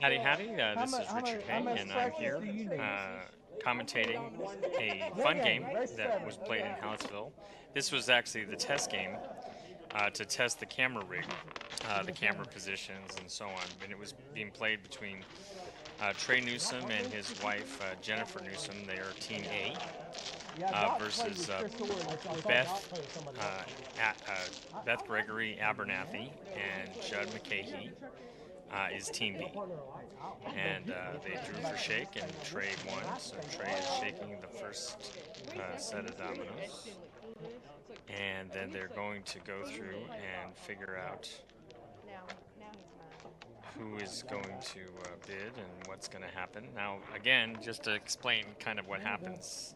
Howdy. This is Richard Hay, and I'm here commentating a fun game that was played in Hallettsville. This was actually the test game to test the camera rig, the camera positions, and so on. And it was being played between Trey Newsom and his wife, Jennifer Newsom. They are Team A versus Beth Gregory Abernathy and Judd McCahey is Team B. And they drew for shake, and Trey won. So Trey is shaking the first set of dominoes. And then they're going to go through and figure out who is going to bid and what's going to happen. Now, again, just to explain kind of what happens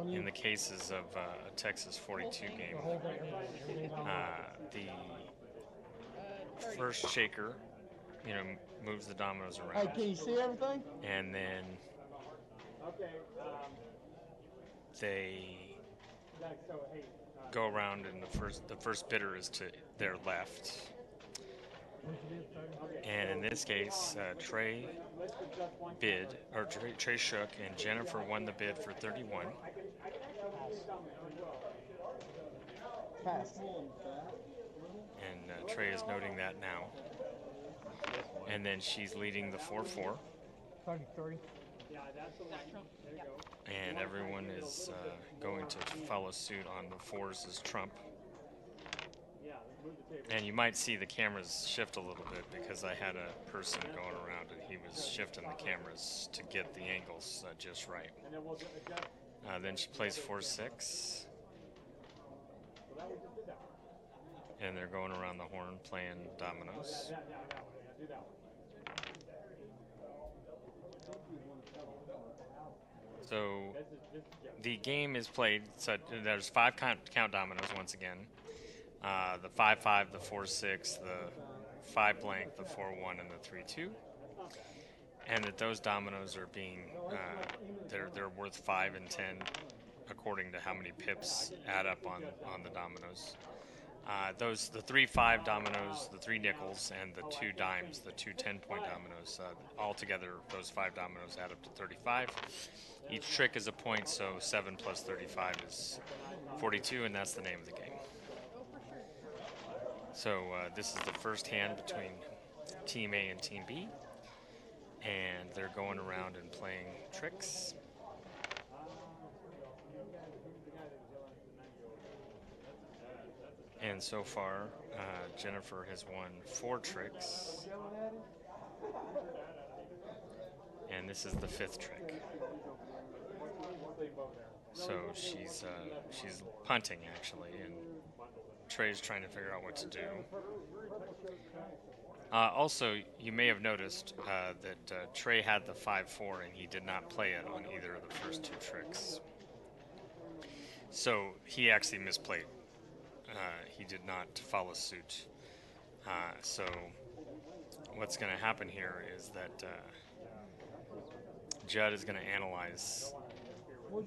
in the cases of a Texas 42 game, the first shaker, moves the dominoes around. Hey, can you see everything? And then they go around, and the first bidder is to their left. And in this case, Trey shook, and Jennifer won the bid for 31. Pass. And Trey is noting that now. And then she's leading the 4-4. 33. And everyone is going to follow suit on the fours as trump. And you might see the cameras shift a little bit because I had a person going around and he was shifting the cameras to get the angles just right. Then she plays 4-6. And they're going around the horn playing dominoes. So the game is played, so there's 5 count dominoes once again. The 5-5, the 4-6, the 5 blank, the 4-1, and the 3-2. And that those dominoes are being, they're worth 5 and 10 according to how many pips add up on the dominoes. The 3-5 dominoes, the 3 nickels, and the 2 dimes, the 2 10-point dominoes, altogether those 5 dominoes add up to 35. Each trick is a point, so 7 plus 35 is 42, and that's the name of the game. So this is the first hand between Team A and Team B, and they're going around and playing tricks. And so far, Jennifer has won 4 tricks, and this is the 5th trick. So she's punting actually, and Trey's trying to figure out what to do. Also, you may have noticed that Trey had the 5-4 and he did not play it on either of the first 2 tricks. So he actually misplayed. He did not follow suit. So what's going to happen here is that Judd is going to analyze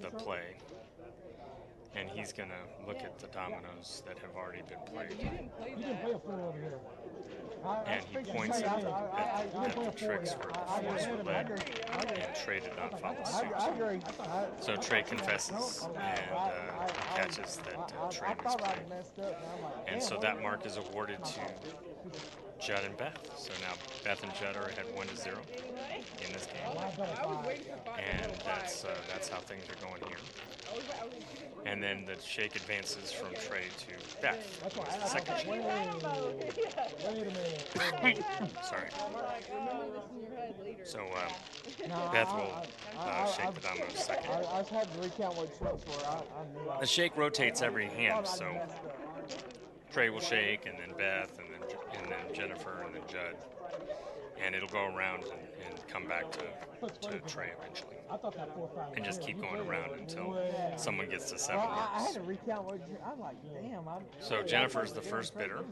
the play, and he's going to look at the dominoes that have already been played. You didn't play a 4 over here. And he points at the tricks where the 4s were led, and Trey did not follow suit. I agree. So Trey confesses and catches that Trey misplayed. And so that mark is awarded to Judd and Beth. So now Beth and Judd are ahead 1-0 in this game. And that's how things are going here. And then the shake advances from Trey to Beth. That's the second shake. Sorry. So Beth will shake the dominoes second. I just had to recount what tricks were. The shake rotates every hand, so Trey will shake, and then Beth, and then Jennifer, and then Judd, and it'll go around and come back to Trey eventually, and just keep going around until someone gets to 7 I had marks. to recount what I'm like, damn. So Jennifer's the first bidder,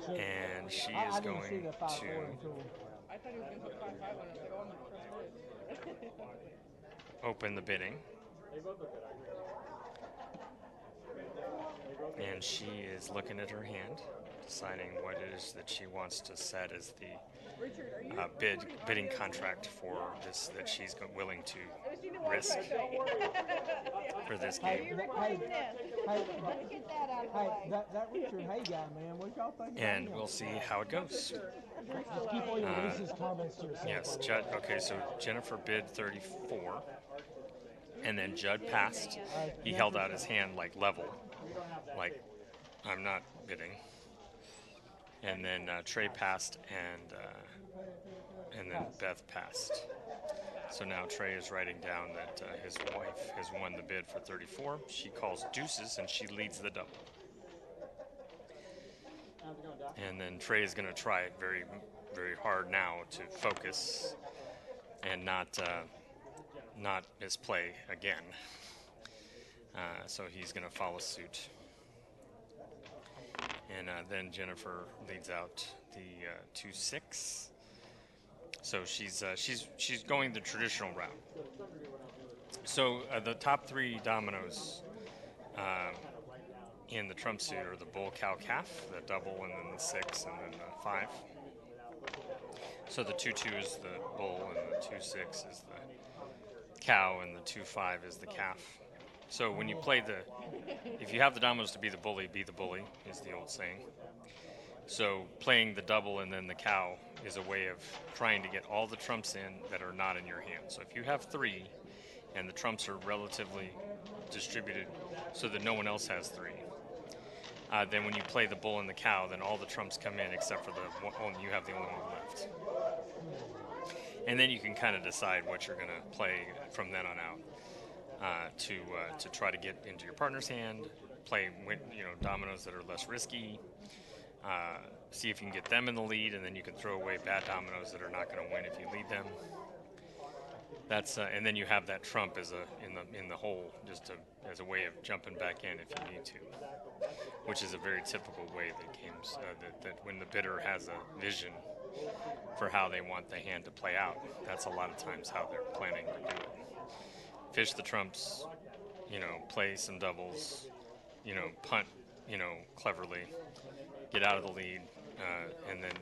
and she is going to open the bidding. And she is looking at her hand. deciding what it is that she wants to set as the bidding contract for this that she's willing to risk for this game. That Richard Hay guy, man, what y'all think about And him? we'll see how it goes. Just keep all your racist comments to yourself. Yes, Judd. Okay, so Jennifer bid 34, and then Judd passed. He held out his hand like level, like I'm not bidding. And then Trey passed, and then Beth passed. So now Trey is writing down that his wife has won the bid for 34. She calls deuces, and she leads the double. And then Trey is going to try it very, very hard now to focus and not misplay again. So he's going to follow suit. And then Jennifer leads out the 2-6. So she's going the traditional route. So the top three dominoes in the trump suit are the bull, cow, calf, the double, and then the 6, and then the 5. So the 2-2 is the bull, and the 2-6 is the cow, and the 2-5 is the calf. So when you play if you have the dominoes to be the bully, is the old saying. So playing the double and then the cow is a way of trying to get all the trumps in that are not in your hand. So if you have 3 and the trumps are relatively distributed so that no one else has 3, then when you play the bull and the cow, then all the trumps come in except for you have the only one left. And then you can kind of decide what you're going to play from then on out to try to get into your partner's hand, play dominoes that are less risky, see if you can get them in the lead, and then you can throw away bad dominoes that are not going to win if you lead them. That's and then you have that trump in the hole as a way of jumping back in if you need to, which is a very typical way that games that when the bidder has a vision for how they want the hand to play out, that's a lot of times how they're planning to do it. Fish the trumps, play some doubles, punt, cleverly, get out of the lead, and then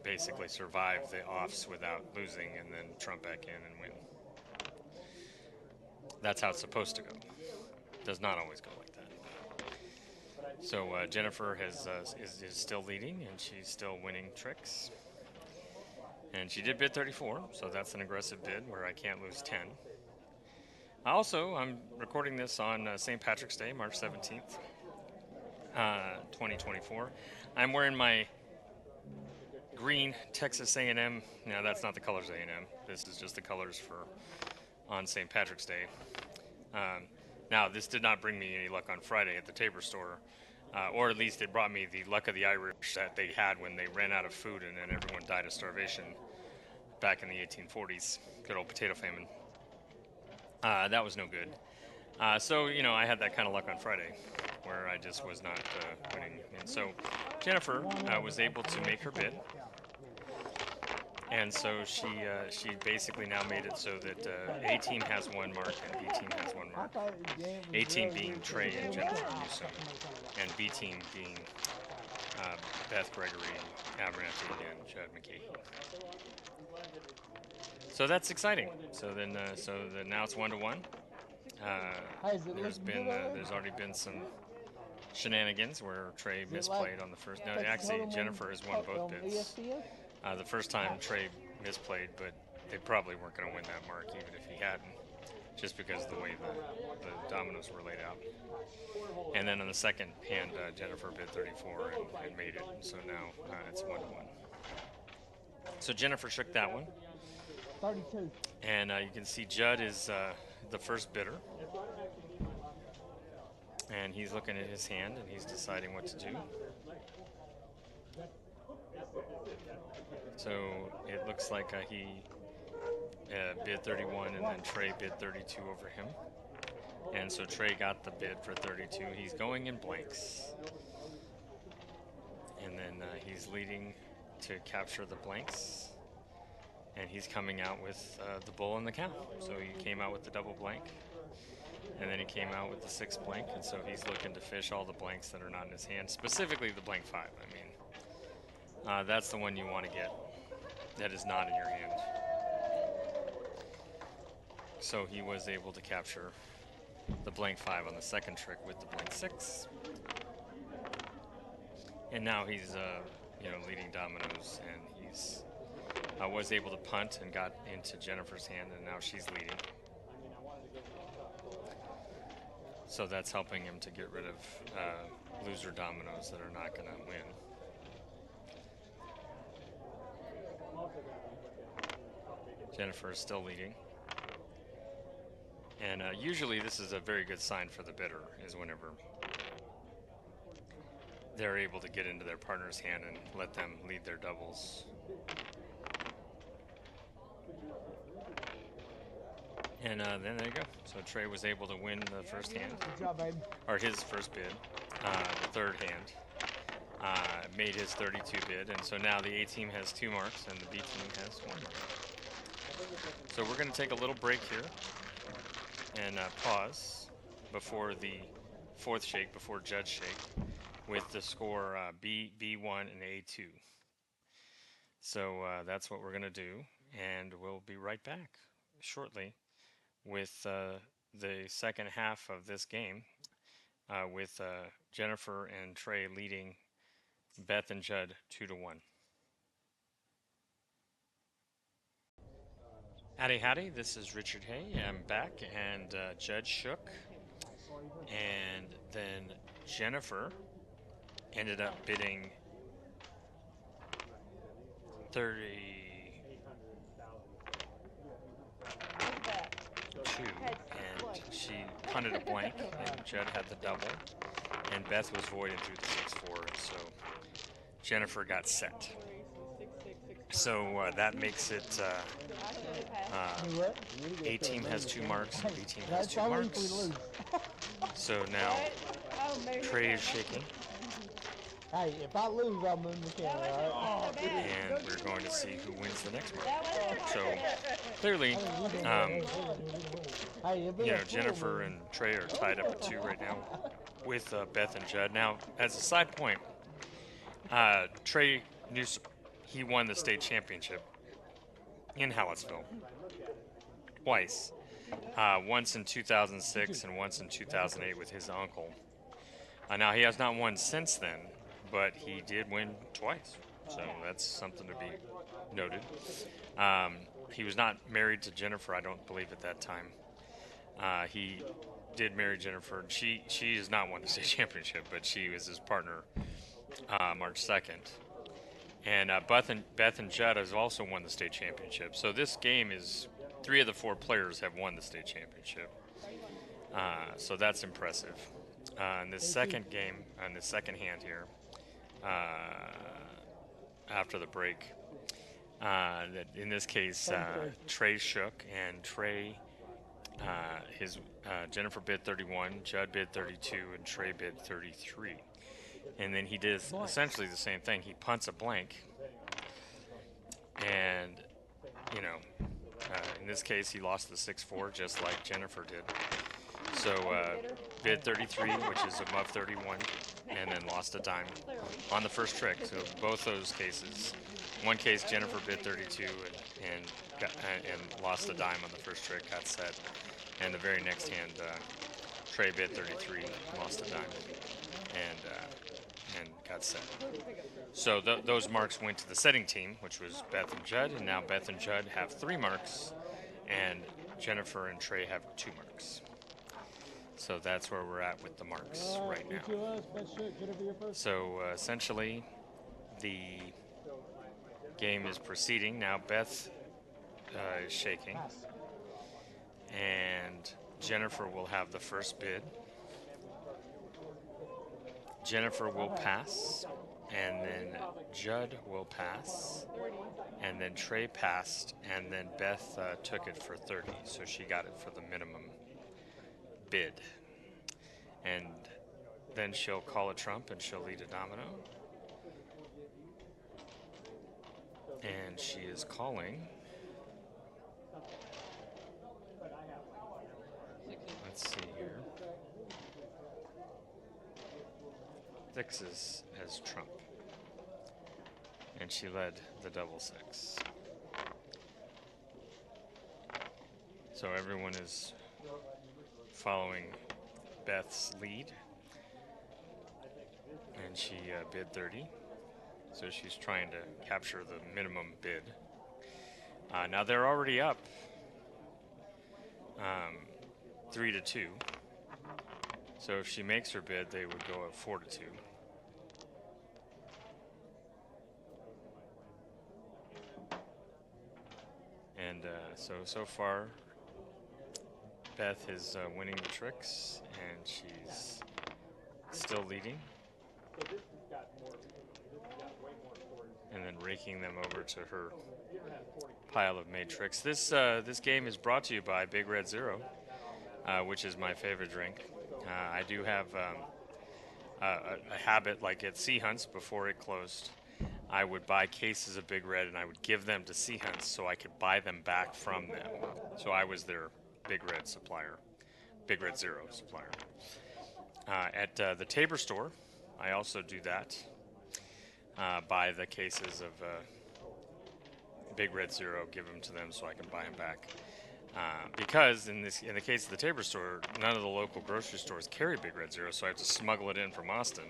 basically survive the offs without losing, and then trump back in and win. That's how it's supposed to go. Does not always go like that. So Jennifer is still leading, and she's still winning tricks. And she did bid 34, so that's an aggressive bid where I can't lose 10. Also, I'm recording this on St. Patrick's Day, March 17th, 2024. I'm wearing my green Texas A&M. No, that's not the colors of A&M. This is just the colors on St. Patrick's Day. Now, this did not bring me any luck on Friday at the Tabor store, or at least it brought me the luck of the Irish that they had when they ran out of food and then everyone died of starvation back in the 1840s. Good old potato famine. That was no good. So, I had that kind of luck on Friday where I just was not winning. And so Jennifer was able to make her bid. And so she basically now made it so that A team has 1 mark and B team has 1 mark. A team being Trey and Jennifer Newsom, and B team being Beth Gregory, Abernathy, and Chad McKay. So that's exciting. So then now it's 1-1. There's already been some shenanigans where Trey misplayed on the first. No, actually Jennifer has won both bids. The first time Trey misplayed, but they probably weren't going to win that mark even if he hadn't, just because of the way the dominoes were laid out. And then on the second hand, Jennifer bid 34 and made it. So now it's 1-1. So Jennifer shook that one. 32. And you can see Judd is the first bidder. And he's looking at his hand and he's deciding what to do. So it looks like he bid 31 and then Trey bid 32 over him. And so Trey got the bid for 32. He's going in blanks. And then he's leading to capture the blanks. And he's coming out with the bull and the cow. So he came out with the double blank. And then he came out with the 6 blank. And so he's looking to fish all the blanks that are not in his hand, specifically the blank 5. I mean, That's the one you want to get. That is not in your hand. So he was able to capture the blank 5 on the second trick with the blank 6. And now he's, leading dominoes, and he's was able to punt and got into Jennifer's hand, and now she's leading. So that's helping him to get rid of loser dominoes that are not going to win. Jennifer is still leading. And usually this is a very good sign for the bidder, is whenever they're able to get into their partner's hand and let them lead their doubles. And then there you go. So Trey was able to win the first hand. Good job, baby. Or his first bid, the third hand. Made his 32 bid, and so now the A team has 2 marks and the B team has 1 mark. So we're going to take a little break here and pause before the 4th shake, before judge shake, with the score B1 and A2. So that's what we're going to do, and we'll be right back shortly with the second half of this game, with Jennifer and Trey leading Beth and Judd 2-1. Howdy, this is Richard Hay. I'm back, and Judd shook, and then Jennifer ended up bidding 32, and she punted a blank, and Judd had the double, and Beth was voided through the 6-4, so Jennifer got set. So that makes it A team has 2 marks, and B team has 2 marks. So now Trey is shaking. Hey, if I lose, I'll move the camera, all right? And we're going to see who wins the next mark. So clearly, Jennifer and Trey are tied up at 2 right now with Beth and Judd. Now, as a side point, Trey knew he won the state championship in Hallettsville twice. Once in 2006 and once in 2008 with his uncle. Now, he has not won since then, but he did win twice. So that's something to be noted. He was not married to Jennifer, I don't believe, at that time. He did marry Jennifer. She has not won the state championship, but she was his partner March 2nd. And Beth and Judd has also won the state championship. So this game is 3 of the 4 players have won the state championship. So that's impressive. In this second game, on the second hand here, after the break, in this case, Trey shook, and Trey, Jennifer bid 31, Judd bid 32, and Trey bid 33. And then he did essentially the same thing. He punts a blank, and in this case, he lost the 6-4 just like Jennifer did. So bid 33, which is above 31, and then lost a dime on the first trick. So both those cases, one case Jennifer bid 32 and lost a dime on the first trick, got set, and the very next hand Trey bid 33, lost a dime, and got set. So those marks went to the setting team, which was Beth and Judd, and now Beth and Judd have 3 marks, and Jennifer and Trey have 2 marks. So that's where we're at with the marks right now. So essentially, the game is proceeding. Now Beth is shaking, and Jennifer will have the first bid. Jennifer will pass, and then Judd will pass, and then Trey passed, and then Beth took it for 30, so she got it for the minimum bid. And then she'll call a trump, and she'll lead a domino. And she is calling. Let's see here. 6 as trump. and she led the double six. So everyone is following Beth's lead, and she bid 30. So she's trying to capture the minimum bid. Now they're already up 3-2. So if she makes her bid, they would go up 4-2. And so far, Beth is winning the tricks, and she's still leading. And then raking them over to her pile of made tricks. This game is brought to you by Big Red Zero, which is my favorite drink. I do have a habit, like at Sea Hunts before it closed, I would buy cases of Big Red and I would give them to Sea Hunts so I could buy them back from them. So I was their Big Red supplier, Big Red Zero supplier. At the Tabor store, I also do that. Buy the cases of Big Red Zero, give them to them so I can buy them back. Because in the case of the Tabor store, none of the local grocery stores carry Big Red Zero, so I have to smuggle it in from Austin.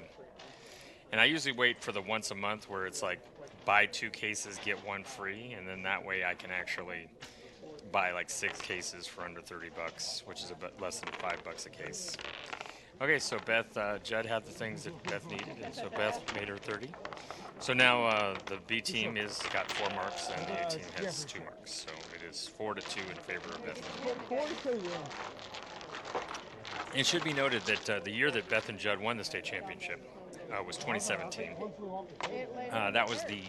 And I usually wait for the once a month where it's like buy 2 cases, get 1 free, and then that way I can actually buy like 6 cases for under $30, which is a bit less than $5 a case. Okay, so Beth, Judd had the things that Beth needed, and so Beth made her 30. So now the B team is got 4 marks, and the A team has 2 marks. So it is 4-2 in favor of Beth. It should be noted that the year that Beth and Judd won the state championship was 2017. That was the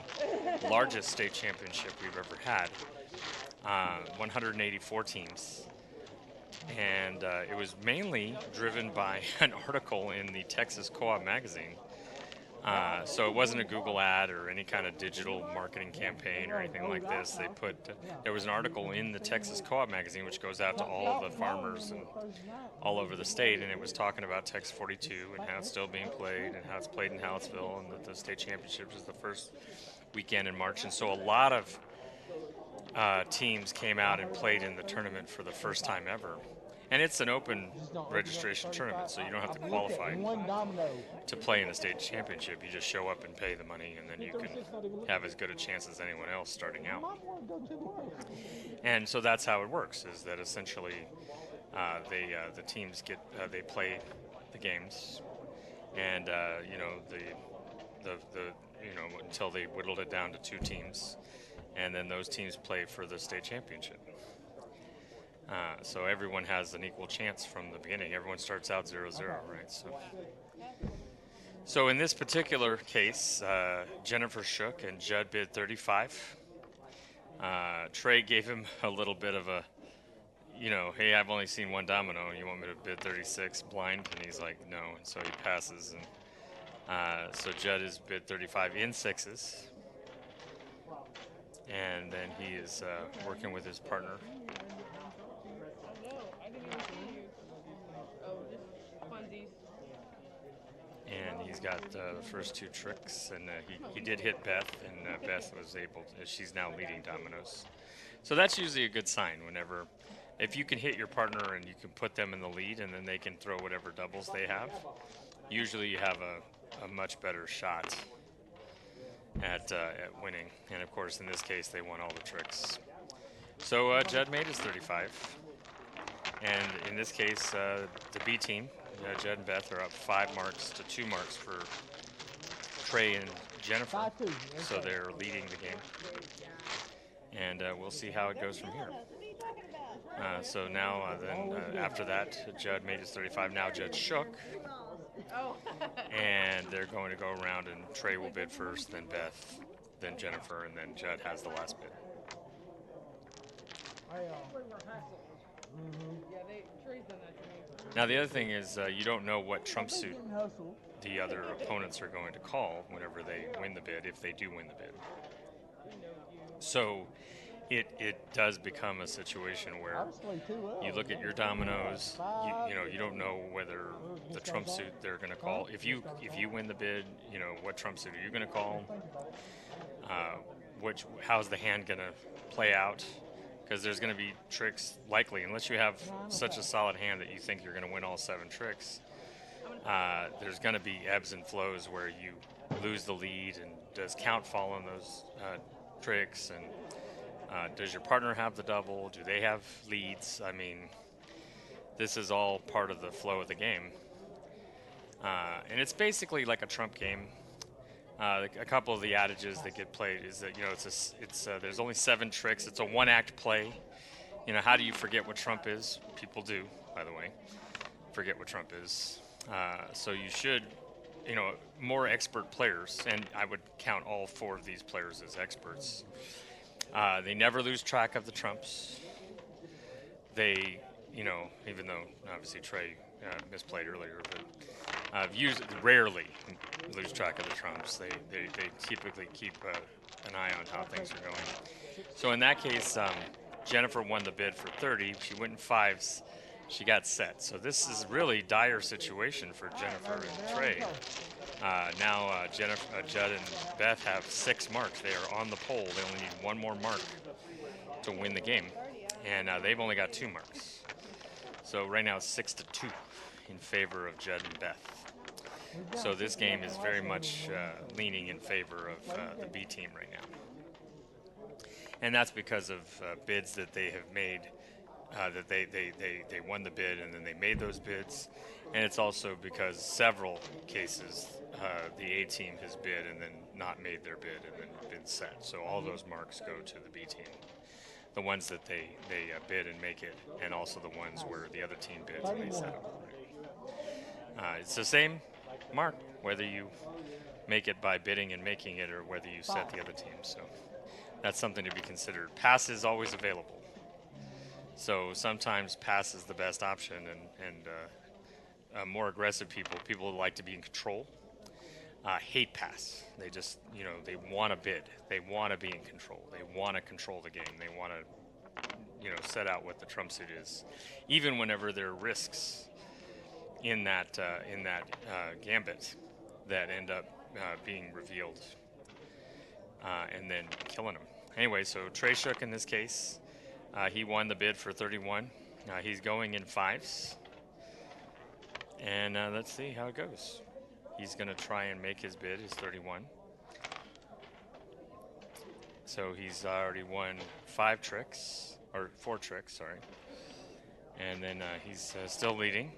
largest state championship we've ever had, 184 teams. And it was mainly driven by an article in the Texas Co-op magazine. So it wasn't a Google ad or any kind of digital marketing campaign or anything like this. There was an article in the Texas Co-op magazine, which goes out to all of the farmers and all over the state, and it was talking about Texas 42 and how it's still being played and how it's played in Hallettsville, and that the state championship is the first weekend in March. And so a lot of teams came out and played in the tournament for the first time ever. And it's an open registration tournament, so you don't have to qualify to play in the state championship. You just show up and pay the money, and then you can have as good a chance as anyone else starting out. And so that's how it works, is that essentially the teams they play the games, and until they whittled it down to 2 teams, and then those teams play for the state championship. So everyone has an equal chance from the beginning. Everyone starts out 0-0, right? So in this particular case, Jennifer shook and Judd bid 35. Trey gave him a little bit of a, hey, I've only seen 1 domino. You want me to bid 36 blind? And he's like, no. And so he passes. And so Judd is bid 35 in 6s. And then he is working with his partner. And he's got the first 2 tricks, and he did hit Beth, and Beth was able to, she's now leading dominoes. So that's usually a good sign if you can hit your partner and you can put them in the lead, and then they can throw whatever doubles they have. Usually you have a much better shot at winning. And of course, in this case, they won all the tricks. So Judd made his 35. And in this case, the B team, Judd and Beth, are up 5 marks to 2 marks for Trey and Jennifer. So they're leading the game. And we'll see how it goes from here. So now, after that, Judd made his 35. Now Judd shook. And they're going to go around, and Trey will bid first, then Beth, then Jennifer, and then Judd has the last bid. Now the other thing is you don't know what trump suit the other opponents are going to call whenever they win the bid, if they do win the bid. So it does become a situation where you look at your dominoes, you don't know whether the trump suit they're going to call. If you win the bid, what trump suit are you going to call? how's the hand going to play out? Because there's going to be tricks likely, unless you have such a solid hand that you think you're going to win all 7 tricks. There's going to be ebbs and flows where you lose the lead, and does count fall on those tricks, and does your partner have the double? Do they have leads? I mean, this is all part of the flow of the game, and it's basically like a trump game. A couple of the adages that get played is that there's only 7 tricks. It's a 1-act play. How do you forget what trump is? People do, by the way, forget what trump is. So you should, more expert players, and I would count all 4 of these players as experts. They never lose track of the trumps. They, even though obviously Trey misplayed earlier, but rarely lose track of the trumps. They typically keep an eye on how things are going. So in that case, Jennifer won the bid for 30. She went in 5s. She got set. So this is really dire situation for Jennifer and Trey. Now Judd and Beth have 6 marks. They are on the pole. They only need 1 more mark to win the game, and they've only got 2 marks. So right now it's 6-2 in favor of Judd and Beth. So this game is very much leaning in favor of the B team right now, and that's because of bids that they have made. That they won the bid, and then they made those bids, and it's also because several cases the A team has bid and then not made their bid and then been set. So all those marks go to the B team, the ones that they bid and make it, and also the ones where the other team bids and they set up. It's the same mark whether you make it by bidding and making it or whether you set the other team. So that's something to be considered. Pass is always available. So sometimes pass is the best option, and more aggressive people who like to be in control, hate pass. They just, they want to bid. They want to be in control. They want to control the game. They want to, set out what the trump suit is, even whenever there are risks in that gambit that end up being revealed and then killing them. Anyway, so Trey shook in this case. He won the bid for 31. He's going in 5s. And let's see how it goes. He's going to try and make his bid, his 31. So he's already won 5 tricks, or 4 tricks, sorry. And then he's still leading.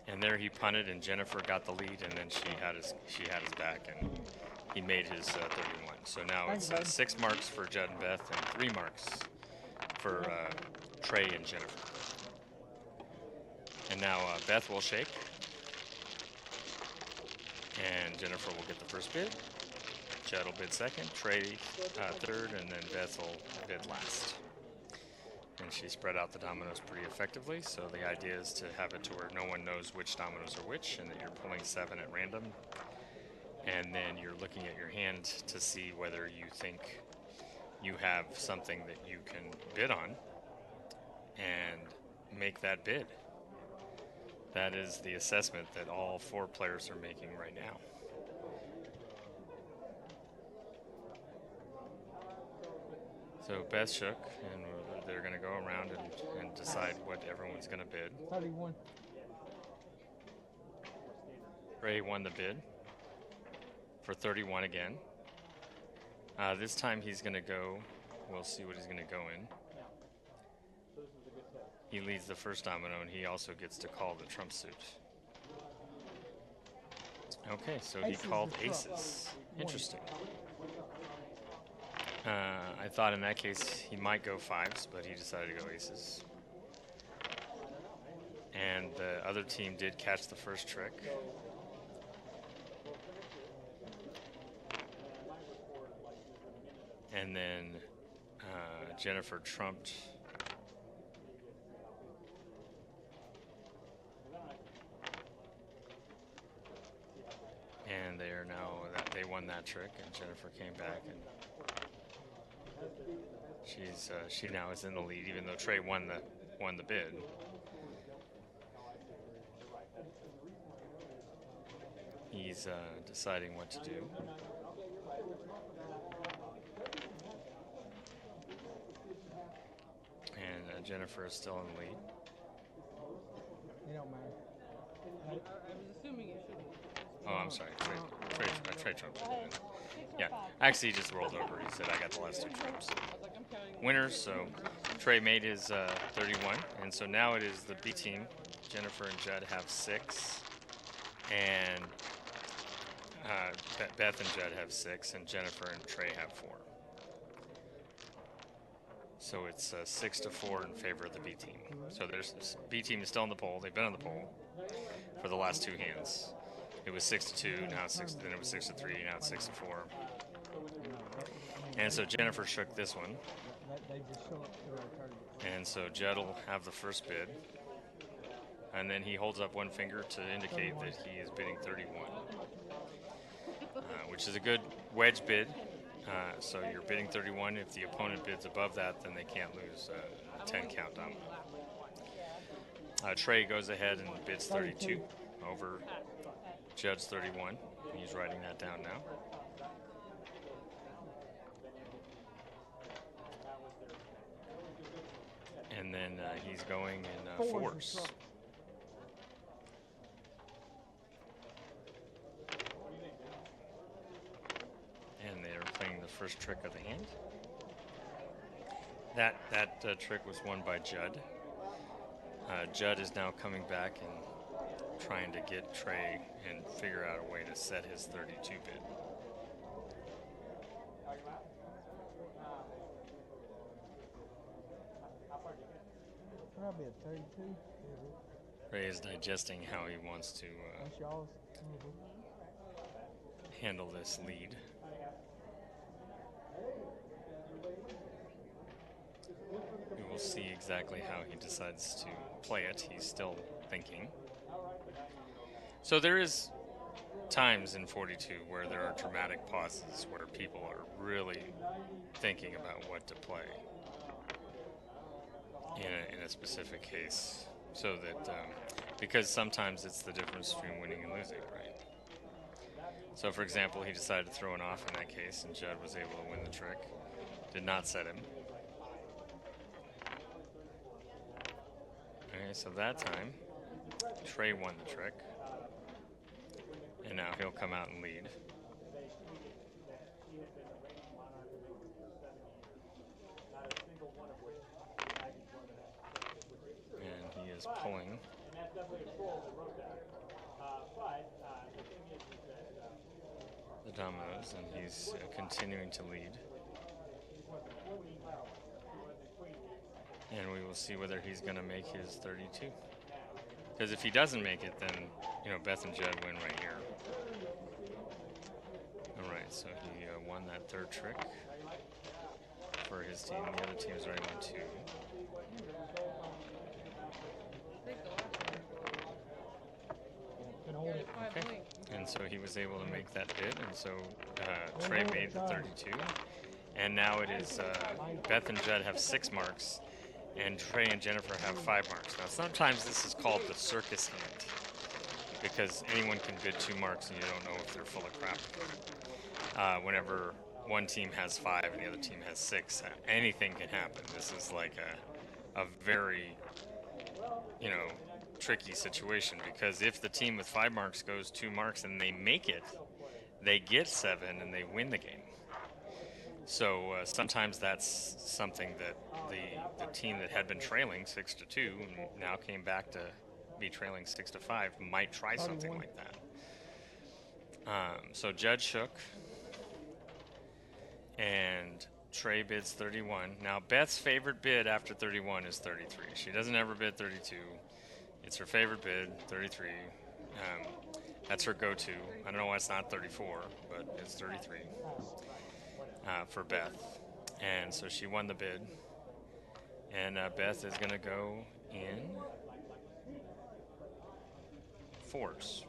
And there he punted, and Jennifer got the lead, and then she had his back, and he made his 31. So now it's 6 marks for Judd and Beth and 3 marks for Trey and Jennifer. And now Beth will shake, and Jennifer will get the first bid. Judd will bid second, Trey third, and then Beth will bid last. And she spread out the dominoes pretty effectively, so the idea is to have it to where no one knows which dominoes are which, and that you're pulling 7 at random. And then you're looking at your hand to see whether you think you have something that you can bid on and make that bid. That is the assessment that all 4 players are making right now. So Beth shook, and they're going to go around and decide what everyone's going to bid. 31. Ray won the bid for 31 again. This time he's going to go, we'll see what he's going to go in. He leads the first domino, and he also gets to call the trump suit. Okay, so he called aces. Interesting. I thought in that case he might go 5s, but he decided to go aces. And the other team did catch the first trick. And then Jennifer trumped. And they are now, they won that trick, and Jennifer came back, and she now is in the lead, even though Trey won the bid. He's deciding what to do. And Jennifer is still in the lead. It don't matter. I was assuming it should. Oh, I'm sorry. Trey Trump's winning. Yeah, actually, he just rolled over. He said, I got the last two Trumps. Winners, so Trey made his 31. And so now it is the B team. Jennifer and Judd have 6. And Beth and Judd have 6. And Jennifer and Trey have 4. So it's 6-4 in favor of the B team. So there's B team is still on the pole. They've been on the pole for the last 2 hands. It was 6-2. Now it's 6. Then it was 6-3. Now it's 6-4. And so Jennifer shook this one. And so Judd will have the first bid. And then he holds up one finger to indicate that he is bidding 31, which is a good wedge bid. So you're bidding 31. If the opponent bids above that, then they can't lose a 10 count domino. Trey goes ahead and bids 32 over Judd's 31. He's writing that down now. And then he's going in fours. And they're playing the first trick of the hand. That trick was won by Judd. Judd is now coming back and trying to get Trey and figure out a way to set his 32 bid. Probably a 32. Trey is digesting how he wants to handle this lead. We will see exactly how he decides to play it. He's still thinking. So there is times in 42 where there are dramatic pauses where people are really thinking about what to play in a specific case, so that because sometimes it's the difference between winning and losing, right? So for example, he decided to throw an off in that case, and Judd was able to win the trick. Did not set him. Okay, so that time Trey won the trick, and now he'll come out and lead. And he is pulling. The dominoes, and he's continuing to lead. And we will see whether he's going to make his 32. Because if he doesn't make it, then, Beth and Judd win right here. All right, so he won that third trick for his team. The other team is already won 2. Okay. And so he was able to make that bid, and so Trey made the 32. And now it is Beth and Judd have 6 marks, and Trey and Jennifer have 5 marks. Now sometimes this is called the circus hand, because anyone can bid 2 marks and you don't know if they're full of crap. Whenever one team has 5 and the other team has 6, anything can happen. This is like a very, tricky situation, because if the team with 5 marks goes 2 marks and they make it, they get 7 and they win the game. So sometimes that's something that the team that had been trailing 6-2 and now came back to be trailing 6-5 might try something like that. So Judd shook, and Trey bids 31. Now Beth's favorite bid after 31 is 33. She doesn't ever bid 32. It's her favorite bid, 33. That's her go-to. I don't know why it's not 34, but it's 33 for Beth. And so she won the bid. And Beth is going to go in fours.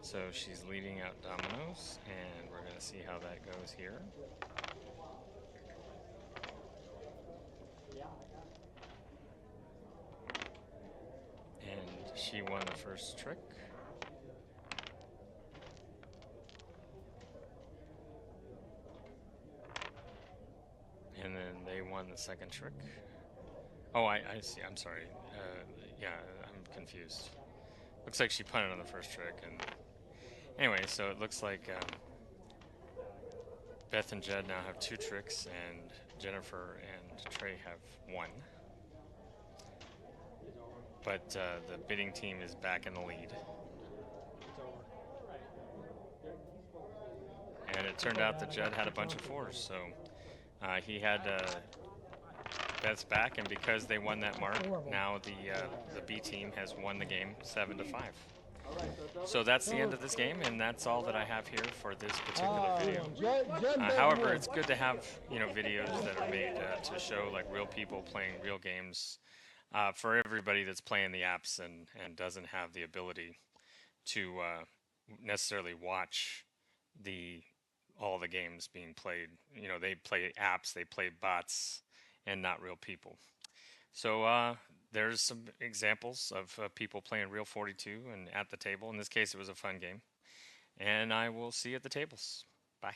So she's leading out dominoes, and we're going to see how that goes here. And she won the first trick. on the second trick. Oh, I see. I'm sorry. Yeah, I'm confused. Looks like she punted on the first trick, and anyway, so it looks like Beth and Jed now have 2 tricks, and Jennifer and Trey have 1. But the bidding team is back in the lead. And it turned out that Jed had a bunch of 4s, so he had Beth's back, and because they won that mark, now the B team has won the game 7-5. So that's the end of this game, and that's all that I have here for this particular video. However, it's good to have videos that are made to show like real people playing real games for everybody that's playing the apps and doesn't have the ability to necessarily watch all the games being played. They play apps, they play bots, and not real people. So there's some examples of people playing real 42 and at the table. In this case, it was a fun game. And I will see you at the tables. Bye.